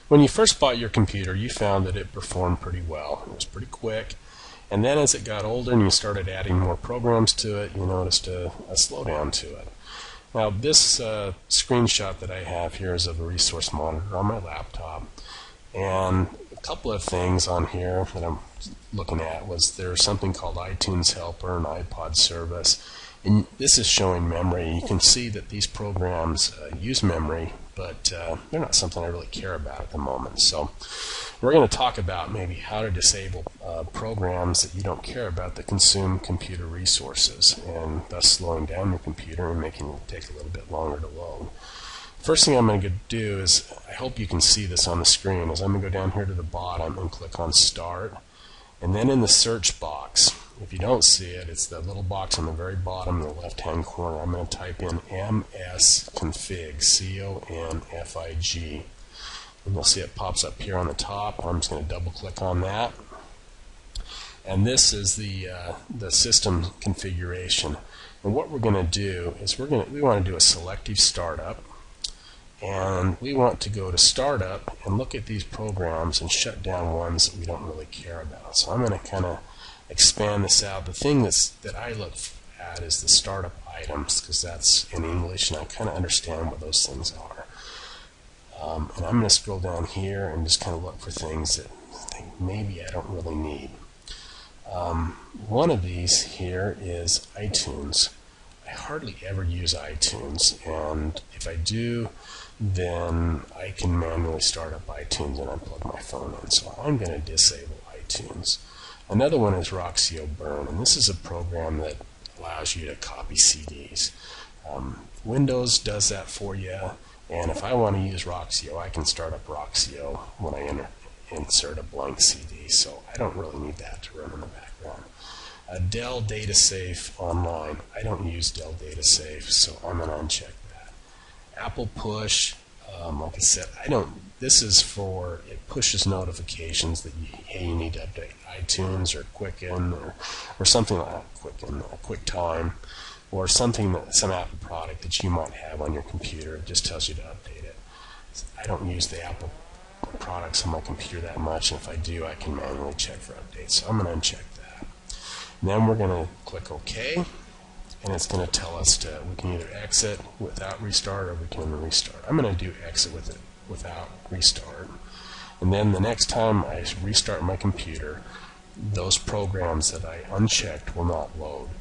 When you first bought your computer, you found that it performed pretty well. It was pretty quick. And then as it got older and you started adding more programs to it, you noticed a slowdown to it. Now this screenshot that I have here is of a resource monitor on my laptop. And a couple of things on here that I'm looking at was there's something called iTunes Helper and iPod Service. And this is showing memory. You can see that these programs use memory, but they're not something I really care about at the moment. So we're going to talk about maybe how to disable programs that you don't care about that consume computer resources, and thus slowing down your computer and making it take a little bit longer to load. First thing I'm going to do is, I hope you can see this on the screen, is I'm going to go down here to the bottom and click on Start. And then in the search box, if you don't see it, it's the little box on the very bottom in the left-hand corner. I'm going to type in msconfig, C-O-N-F-I-G. And you'll see it pops up here on the top. I'm just going to double-click on that. And this is the system configuration. And what we're going to do is we want to do a selective startup. And we want to go to Startup and look at these programs and shut down ones that we don't really care about. So I'm going to kind of expand this out. The thing that I look at is the startup items, because that's in English and I kind of understand what those things are. And I'm going to scroll down here and just kind of look for things that I think maybe I don't really need. One of these here is iTunes. I hardly ever use iTunes, and if I do, then I can manually start up iTunes and unplug my phone in. So I'm going to disable iTunes. Another one is Roxio Burn, and this is a program that allows you to copy CDs. Windows does that for you, and if I want to use Roxio, I can start up Roxio when I insert a blank CD, so I don't really need that to run in the background. Dell Data Safe Online. I don't use Dell Data Safe, so I'm going to uncheck that. Apple Push, like I said, this is for, it pushes notifications that you need to update iTunes or Quicken or something like that, Quicken, QuickTime, or some Apple product that you might have on your computer. It just tells you to update it. I don't use the Apple products on my computer that much, and if I do, I can manually check for updates. So I'm going to uncheck that. And then we're going to click OK, and it's going to tell us we can either exit without restart or we can restart. I'm going to do exit without restart. And then the next time I restart my computer, those programs that I unchecked will not load.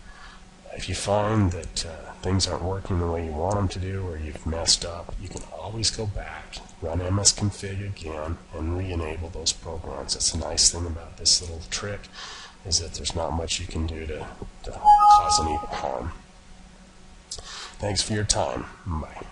If you find that things aren't working the way you want them to do, or you've messed up, you can always go back, run msconfig again, and re-enable those programs. That's the nice thing about this little trick, is that there's not much you can do to cause any harm. Thanks for your time. Bye.